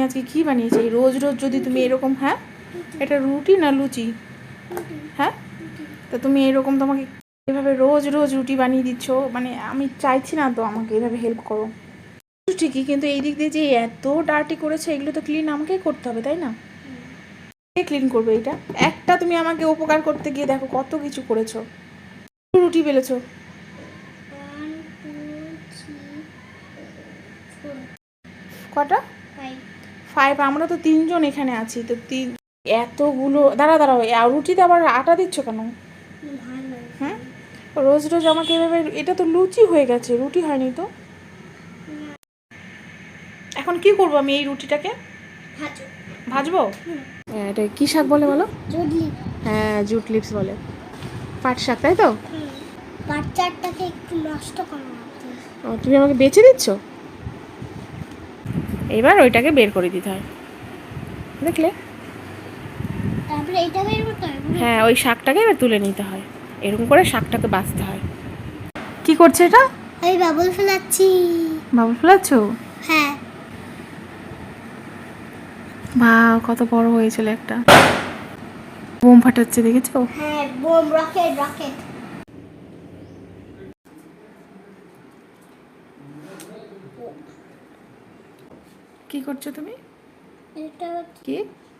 আজকে কি বানিয়েছি? রোজ রোজ যদি তুমি এরকম, হ্যাঁ এটা রুটি না লুচি? হ্যাঁ, তো তুমি এরকম তোমাকে এভাবে রোজ রোজ রুটি বানিয়ে দিচ্ছ, মানে আমি চাইছি না তো আমাকে এভাবে হেল্প করো। ঠিকই, কিন্তু এই দিক দিয়ে যে এত ডার্টি করেছে এগুলো তো ক্লিন আমাকেই করতে হবে, তাই না? কে ক্লিন করবে এটা? একটা তুমি আমাকে উপকার করতে গিয়ে দেখো কত কিছু করেছো। রুটি বেলেছো? কটা? 5। আমরা তো 3 জন এখানে আছি, তো এতগুলো দাঁড়াও, রুটিতে আবার আটা দিচ্ছ কেন? হ্যাঁ, রোজ রোজ আমাকে এভাবে, এটা তো লুচি হয়ে গেছে, রুটি হয়নি তো। এখন কি করবো আমি এই রুটিটাকে? ভাজবো। এটা কি শাক বলে বলো? হ্যাঁ, জুট লিপস বলে। পাট শাক, তাই তো? পাট চারটাকে একটু নষ্ট করো। তুমি আমাকে বেছে দিচ্ছ। এবার ওইটাকে বের করে দিতে হয়, দেখলে? তারপরে এটা বের করতে হবে। হ্যাঁ, ওই শাকটাকে এবার তুলে নিতে হয়, এরকম করে শাকটাকে বাছতে হয়। কি করছে এটা? আমি বাবুল ফেলাচ্ছি। বাবুল ফেলাচ্ছো? হ্যাঁ। বাহ, কত বড় হয়েছিল একটা। বোম ফাটাচ্ছে, দেখেছো? হ্যাঁ, বোম, রকেট। কি করছো তুমি? এটা কি?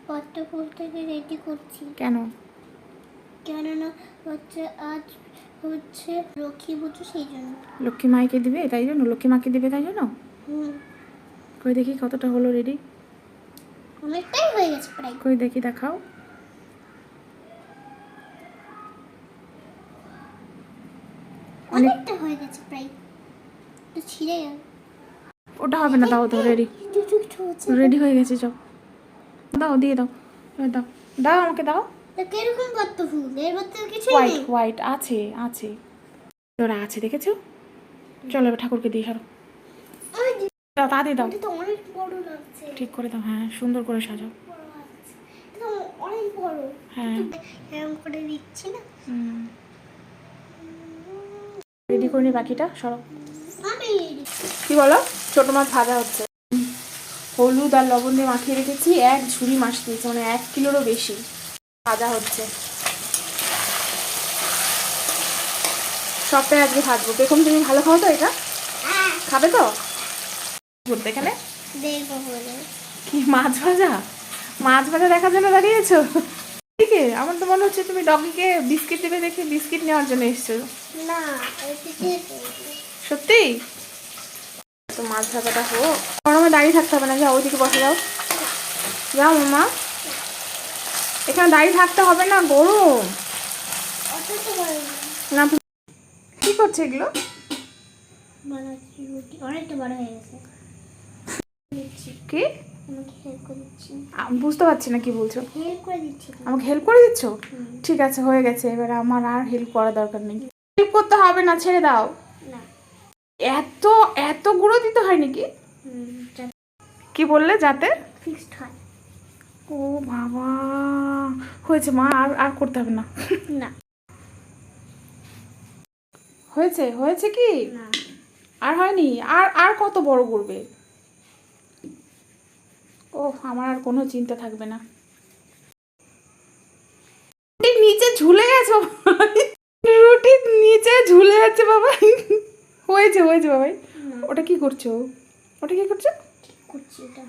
পদ্ম ফুল থেকে রেডি করছি। কেন? কেননা হচ্ছে আজ হচ্ছে লক্ষ্মী পুজো, সেই জন্য। লক্ষ্মী মাইকে দিবে তাই জন্য? লক্ষ্মী মাকে দিবে তাই জন্য? কই দেখি কতটা হলো রেডি। অনেকটাই হয়ে গেছে প্রায়। কই দেখি, দেখাও। অনেকটা হয়ে গেছে প্রায়, তো ছিঁড়ে গেল। ওটা হবে না, দাও দাও, রেডি রেডি হয়ে গেছে, যাও দাও, দিয়ে দাও, দাও দাও আমাকে দাও। তো কিরকম পদ্ম ফুল? এর মধ্যে কিছু হোয়াইট নেই। হোয়াইট আছে, আছে ওরা আছে, দেখেছো? চলো এবার ঠাকুরকে দিয়ে সারো, দাও তাড়াতাড়ি দাও, এটা তো অনেক বড় লাগছে। ঠিক করে দাও, হ্যাঁ সুন্দর করে সাজাও। এটা অনেক বড়। হ্যাঁ, এরকম করে দিচ্ছি না। রেডি করে নি বাকিটা, সরো। আমি কি বলো? ছোট মাছ ভাজা হচ্ছে, হলুদ আর লবণ দিয়ে মাখিয়ে রেখেছি, 1 ঝুড়ি মাছ দিয়েছি, মানে 1 কিলোরও বেশি। ভাজা হচ্ছে, সবটাই আজকে ভাজবো। দেখুন, তুমি ভালো খাও তো এটা? খাবে তো? বলতে এখানে দেখবো বলে। কি মাছ ভাজা? মাছ ভাজা দেখার জন্য দাঁড়িয়েছো? ঠিক আছে, আমার তো মনে হচ্ছে তুমি ডগিকে বিস্কিট দেবে দেখে বিস্কিট নেওয়ার জন্য এসছো। না, সত্যি? তো মাছ ভাজাটা হোক, গরমে দাঁড়িয়ে থাকতে হবে না, যাও ওইদিকে বসে যাও, যাও মামা, এখানে দাঁড়িয়ে থাকতে হবে না, গরম। না, কি করছে এগুলো? অনেকটা বড় হয়ে গেছে। কি? আমাকে হেল্প করে দিচ্ছি। বুঝতে পারছি না কি বলছো। হেল্প করে দিচ্ছি। আমাকে হেল্প করে দিচ্ছ? ঠিক আছে, হয়ে গেছে, এবার আমার আর হেল্প করার দরকার নেই। হেল্প করতে হবে না, ছেড়ে দাও। না, এত এত গুঁড়ো দিতে হয় নাকি? কি বললে? যাতে ফিক্সড হয়। ও বাবা, হয়েছে মা, আর আর করতে হবে না। না, হয়েছে, হয়েছে কি? না, আর হয়নি? আর আর কত বড় করবে? ও, আমার আর কোনো চিন্তা থাকবে না। রুটির নিচে ঝুলে গেছে, রুটির নিচে ঝুলে যাচ্ছে বাবা। হয়েছে হয়েছে বাবাই। ওটা কি করছো? ওটা কি করছো? করছি এটা।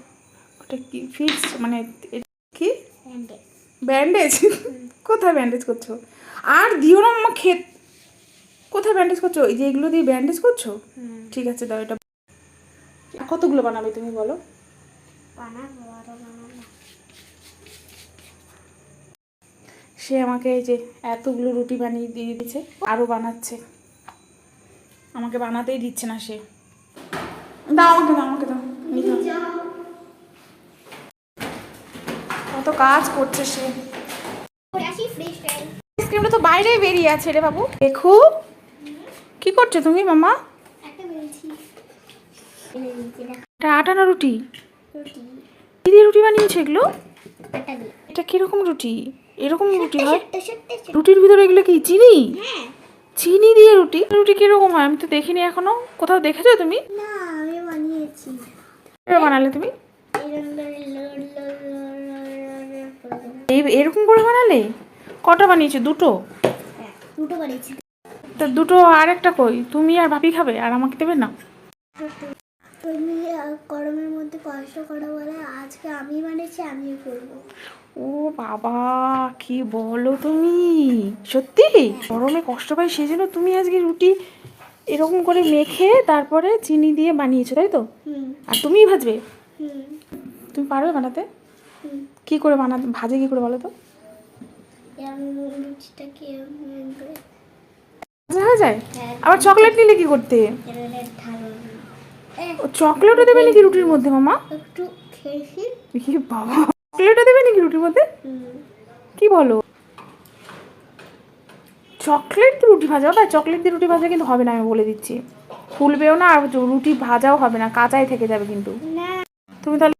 ওটা কি ফিক্স, মানে কি ব্যান্ডেজ? ব্যান্ডেজ? কোথায় ব্যান্ডেজ করছো? আর দিও না মামা, কোথায় ব্যান্ডেজ করছো? এই যে এগুলো দিয়ে ব্যান্ডেজ করছো? ঠিক আছে, দাও এটা। কতগুলো বানাবে তুমি বলো? সে আমাকে এই যে এতগুলো রুটি বানিয়ে দিয়ে দিয়েছে, আরও বানাচ্ছে, আমাকে বানাতেই দিচ্ছে না সে। দাও আমাকে, দাও আমাকে, দাও, কত কাজ করছে সে। আইসক্রিমটা তো বাইরেই বেরিয়ে আছে রে বাবু। দেখো কি করছো তুমি মামা? এটা আটা না রুটি? কি দিয়ে রুটি বানিয়েছো এগুলো? এটা কিরকম রুটি? এরকম রুটি হয়? রুটির ভিতরে এগুলো কি চিনি? চিনি দিয়ে রুটি? রুটি কিরকম হয় আমি তো দেখিনি এখনো। কোথাও দেখেছো তুমি? না, আমি বানিয়েছি। এবার বানালে তুমি? এরকম করে বানালে? কটা বানিয়েছো? দুটো? হ্যাঁ, দুটো বানিয়েছি। তা দুটো আর একটা কই? তুমি আর ভাবি খাবে, আর আমাকে দেবে না? তুমি গরমের মধ্যে কষ্ট করো বলে আজকে আমি বানিয়েছি, আমিও করবো। ও বাবা, কি বলো তুমি? সত্যি গরমে কষ্ট পাই সেই জন্য তুমি আজকে রুটি এরকম করে মেখে তারপরে চিনি দিয়ে বানিয়েছো, তাই তো? হুম আর তুমিই ভাজবে? হুম তুমি পারবে বানাতে? হুম। কি করে বানাতে, ভাজে কি করে বলো তো? আমি লুচিটাকে এরকম করে ভাজা হয়ে যায়? হ্যাঁ, আবার চকলেট নিলে কি করতে? এভাবে ঢালবো। ও চকলেটও দেবে নাকি রুটির মধ্যে মামা? একটু খেয়েছি। কি বাবা, চকলেটও দেবে নাকি রুটির মধ্যে? হুম। কি বলো? চকলেট দিয়ে রুটি ভাজা? তাই চকলেট দিয়ে রুটি ভাজা কিন্তু হবে না, আমি বলে দিচ্ছি। ফুলবেও না, আর রুটি ভাজাও হবে না, কাঁচাই থেকে যাবে কিন্তু। না তুমি তাহলে